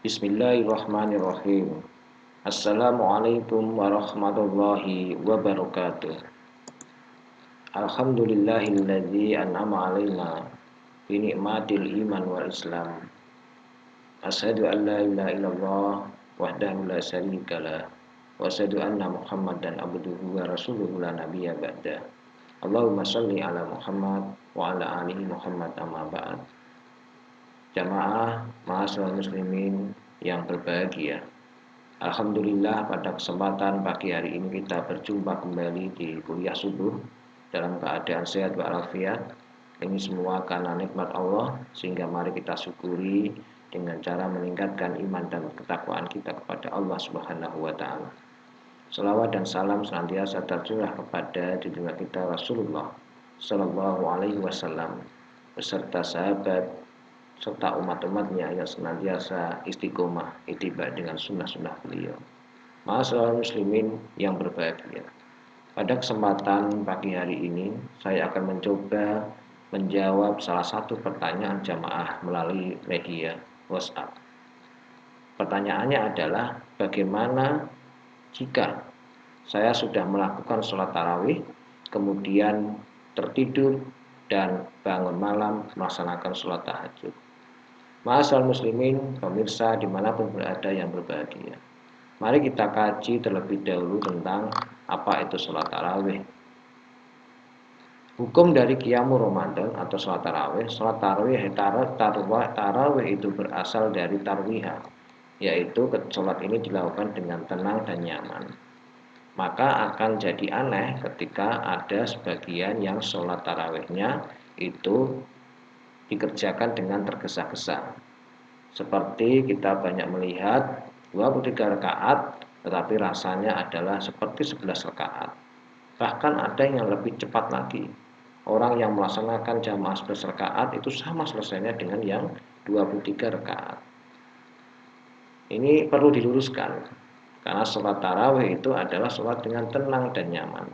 Bismillahirrahmanirrahim. Assalamualaikum warahmatullahi wabarakatuh. Alhamdulillahilladzi an'ama alaina bi ni'matil iman wal islam. Asyhadu an la ilaha illallah wahdahu la syarikalah wa asyhadu anna Muhammadan abduhu wa rasuluhu la nabiyya ba'da. Allahumma shalli ala Muhammad wa ala alihi Muhammad amma ba'd. Jamaah ma'asyiral muslimin yang berbahagia. Alhamdulillah pada kesempatan pagi hari ini kita berjumpa kembali di kuliah subuh dalam keadaan sehat walafiat. Ini semua karena nikmat Allah, sehingga mari kita syukuri dengan cara meningkatkan iman dan ketakwaan kita kepada Allah Subhanahu wa taala. Selawat dan salam senantiasa tercurah kepada junjungan kita Rasulullah sallallahu alaihi wasallam beserta sahabat serta umat-umatnya yang senantiasa istiqomah ittiba dengan sunnah-sunnah beliau. Ma'asyiral muslimin yang berbahagia. Pada kesempatan pagi hari ini saya akan mencoba menjawab salah satu pertanyaan jamaah melalui media WhatsApp. Pertanyaannya adalah, bagaimana jika saya sudah melakukan sholat tarawih kemudian tertidur dan bangun malam melaksanakan sholat tahajud? Ma'asyiral muslimin, pemirsa dimanapun berada yang berbahagia, mari kita kaji terlebih dahulu tentang apa itu sholat tarawih. Hukum dari qiyamul Ramadan atau sholat tarawih. Sholat tarawih itu berasal dari tarwiha, yaitu sholat ini dilakukan dengan tenang dan nyaman. Maka akan jadi aneh ketika ada sebagian yang sholat tarawihnya itu dikerjakan dengan tergesa-gesa. Seperti kita banyak melihat 23 rakaat tetapi rasanya adalah seperti 11 rakaat. Bahkan ada yang lebih cepat lagi. Orang yang melaksanakan jamaah 11 rakaat itu sama selesainya dengan yang 23 rakaat. Ini perlu diluruskan, karena sholat tarawih itu adalah sholat dengan tenang dan nyaman.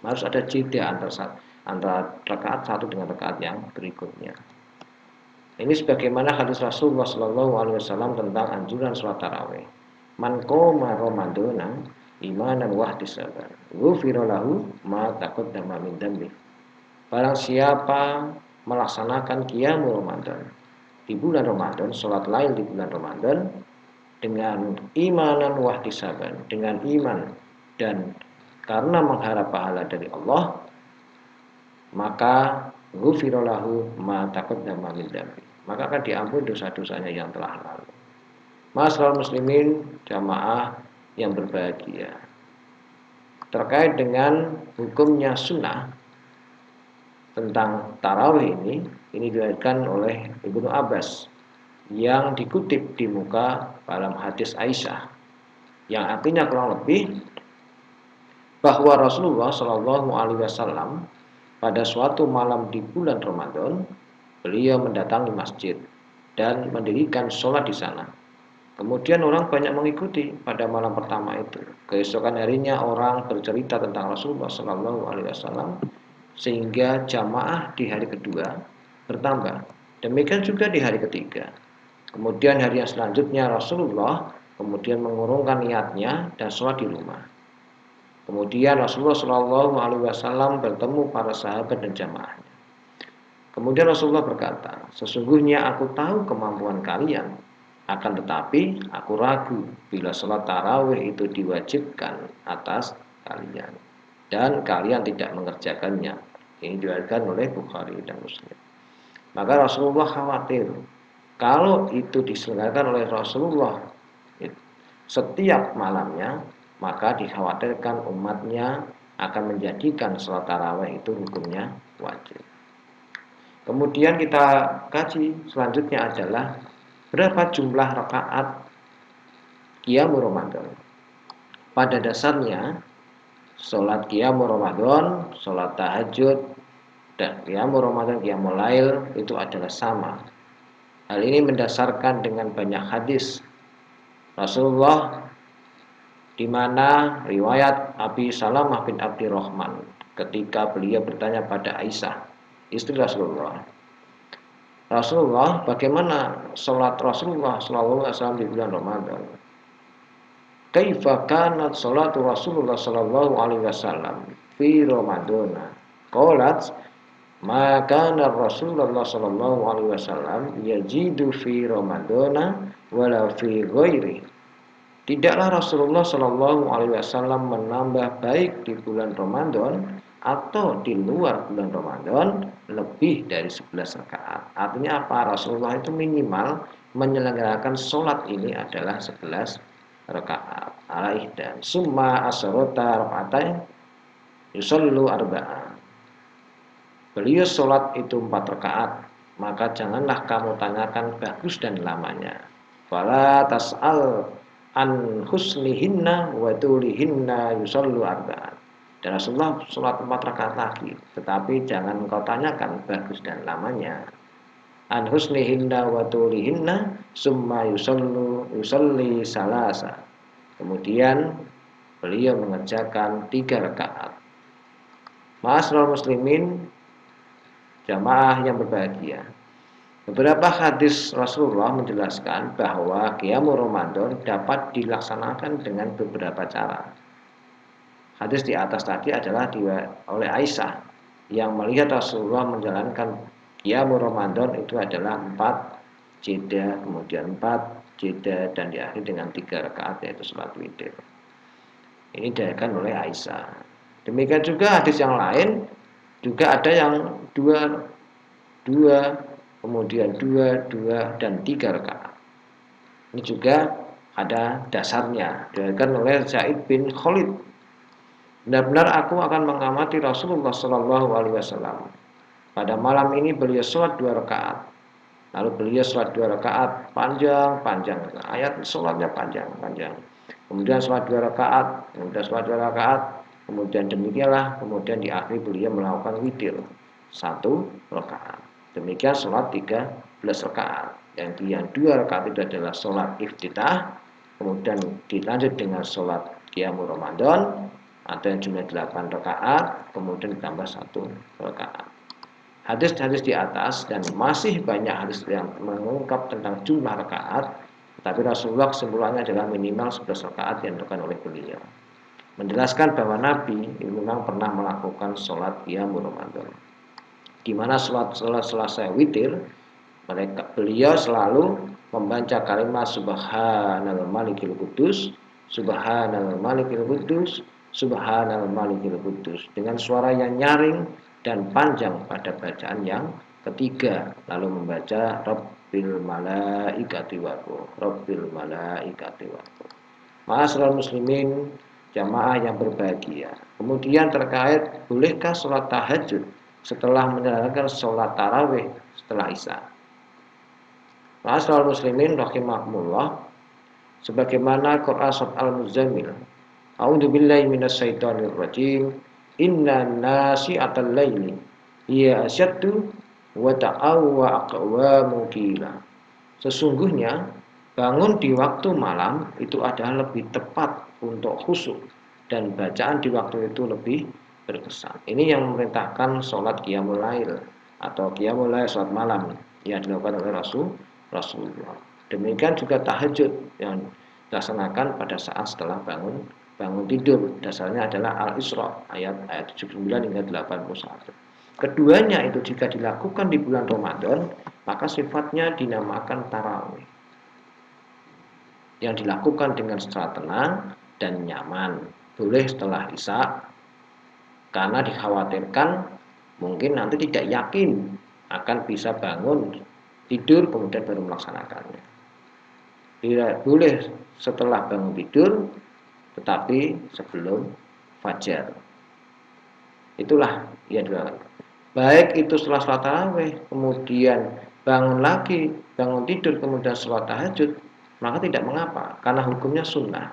Harus ada jeda antara rakaat satu dengan rakaat yang berikutnya. Ini sebagaimana hadis Rasulullah SAW tentang anjuran sholat tarawih. Man qoma ramadana imanan wa ihtisaban, ghufira lahu ma taqaddama min dhanbi. Barang siapa melaksanakan qiyamul Ramadan di bulan Ramadan, sholat lail di bulan Ramadan dengan imanan wa ihtisaban, dengan iman dan karena mengharap pahala dari Allah, maka ghufira lahu ma taqaddama min dhanbi, maka akan diampuni dosa-dosanya yang telah lalu. Ma'asyiral muslimin jamaah yang berbahagia, terkait dengan hukumnya sunnah tentang tarawih ini diriwayatkan oleh Ibnu Abbas yang dikutip di muka dalam hadis Aisyah, yang artinya kurang lebih bahwa Rasulullah Shallallahu Alaihi Wasallam pada suatu malam di bulan Ramadan, beliau mendatangi masjid dan mendirikan sholat di sana. Kemudian orang banyak mengikuti pada malam pertama itu. Keesokan harinya orang bercerita tentang Rasulullah Shallallahu Alaihi Wasallam sehingga jamaah di hari kedua bertambah. Demikian juga di hari ketiga. Kemudian hari yang selanjutnya Rasulullah kemudian mengurungkan niatnya dan sholat di rumah. Kemudian Rasulullah Shallallahu Alaihi Wasallam bertemu para sahabat dan jamaahnya. Kemudian Rasulullah berkata, sesungguhnya aku tahu kemampuan kalian, akan tetapi aku ragu bila sholat tarawih itu diwajibkan atas kalian dan kalian tidak mengerjakannya. Ini diriwayatkan oleh Bukhari dan Muslim. Maka Rasulullah khawatir kalau itu diselenggarakan oleh Rasulullah setiap malamnya, maka dikhawatirkan umatnya akan menjadikan sholat tarawih itu hukumnya wajib. Kemudian kita kaji selanjutnya adalah berapa jumlah rakaat qiyamul Ramadan. Pada dasarnya sholat qiyamul Ramadan, sholat tahajud, dan qiyamul Ramadan, qiyamul lail itu adalah sama. Hal ini mendasarkan dengan banyak hadis Rasulullah, di mana riwayat Abi Salamah bin Abdurrahman ketika beliau bertanya pada Aisyah, istri Rasulullah, Rasulullah, bagaimana sholat Rasulullah Shallallahu Alaihi Wasallam di bulan Ramadan? Kaifa kanat sholatu Rasulullah Shallallahu Alaihi Wasallam fi Ramadana? Qalat maka Rasulullah Shallallahu Alaihi Wasallam yajidu fi Ramadana wala fi ghairi. Tidaklah Rasulullah Shallallahu Alaihi Wasallam menambah baik di bulan Ramadan atau di luar bulan Ramadan lebih dari 11 rakaat. Artinya apa? Rasulullah itu minimal menyelenggarakan sholat ini adalah 11 rakaat. Alaih dan summa asrota rakaatain yusallu arba'ah. Beliau sholat itu 4 rakaat, maka janganlah kamu tanyakan bagus dan lamanya. Fala tas'al an husnihinna wa tulihinna yusallu arba'at. Dan Rasulullah sholat 4 rakaat lagi, tetapi jangan engkau tanyakan bagus dan lamanya. An husnihinna wa tulihinna summa yusalli salasa. Kemudian beliau mengerjakan 3 rakaat. Ma'asyiral muslimin, jamaah yang berbahagia. Beberapa hadis Rasulullah menjelaskan bahwa Qiyamul Ramadan dapat dilaksanakan dengan beberapa cara. Hadis di atas tadi adalah oleh Aisyah yang melihat Rasulullah menjalankan Qiyamul Ramadan itu adalah 4 jeda, kemudian 4 jeda, dan diakhiri dengan 3 rakaat yaitu salat witir. Ini diriwayatkan oleh Aisyah. Demikian juga hadis yang lain juga ada yang 2, kemudian 2, dan 3 rakaat. Ini juga ada dasarnya. Diriwayatkan oleh Zaid bin Khalid. Benar-benar aku akan mengamati Rasulullah Shallallahu Alaihi Wasallam. Pada malam ini beliau sholat 2 rakaat. Lalu beliau sholat 2 rakaat panjang. Ayat sholatnya panjang. Kemudian sholat 2 rakaat. Kemudian demikianlah. Kemudian di akhir beliau melakukan witir 1 rakaat. Demikian sholat 13 rakaat. Yang 2 rakaat itu adalah sholat iftitah. Kemudian dilanjut dengan sholat Qiyamul Ramadan. Ada yang jumlah 8 rakaat, kemudian ditambah 1 rakaat. Hadis-hadis di atas dan masih banyak hadis yang mengungkap tentang jumlah rakaat, tapi Rasulullah kesimpulannya adalah minimal 11 rakaat yang dilakukan oleh beliau. Menjelaskan bahwa Nabi memang pernah melakukan sholat Qiyamul Ramadan. Di mana sholat selesai witir, beliau selalu membaca kalimat Subhanal Malikil Qudus, Subhanal Malikil Qudus, Subhanal Malikil Qudus, dengan suara yang nyaring dan panjang pada bacaan yang ketiga, lalu membaca Rabbil Malaikati Waruh, Rabbil Malaikati Waruh. Ma'asyiral muslimin, jamaah yang berbahagia. Kemudian terkait bolehkah sholat tahajud setelah menjalankan sholat tarawih setelah Isya? Ma'asyiral muslimin rahimakumullah, sebagaimana Quran surat Al-Muzammil, A'udzubillahi minasyaitonir rajim. Inna nasi'atal laili hiya asyaddu wa ta'awwa aqwamu qila. Sesungguhnya bangun di waktu malam itu adalah lebih tepat untuk khusyuk dan bacaan di waktu itu lebih berkesan. Ini yang memerintahkan sholat qiyamul lail atau qiyamul lail, sholat malam yang dilakukan oleh Rasulullah. Demikian juga tahajud yang dilaksanakan pada saat setelah bangun tidur. Dasarnya adalah Al-Isra ayat 79 hingga 81. Keduanya itu jika dilakukan di bulan Ramadan, maka sifatnya dinamakan tarawih, yang dilakukan dengan secara tenang dan nyaman. Boleh setelah Isya, karena dikhawatirkan mungkin nanti tidak yakin akan bisa bangun tidur kemudian baru melaksanakannya. Tidak boleh setelah bangun tidur, tetapi sebelum fajar. Itulah ya, baik itu setelah sholat tarawih, kemudian bangun tidur, kemudian sholat tahajud, maka tidak mengapa, karena hukumnya sunnah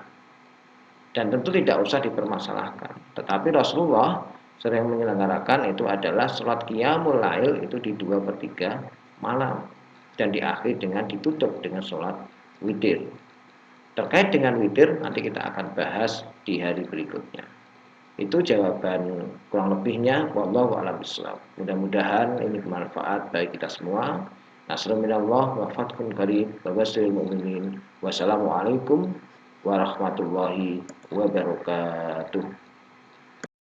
dan tentu tidak usah dipermasalahkan. Tetapi Rasulullah sering menyelenggarakan itu adalah sholat qiyamul lail itu di 2/3 malam dan diakhiri dengan ditutup dengan sholat witir. Terkait dengan witir nanti kita akan bahas di hari berikutnya. Itu jawaban kurang lebihnya. Wallahu a'lam bishawab. Mudah-mudahan ini bermanfaat bagi kita semua. Nasrun minallah wa fathun qarib wa basyiril mu'minin. Wassalamualaikum warahmatullahi wabarakatuh.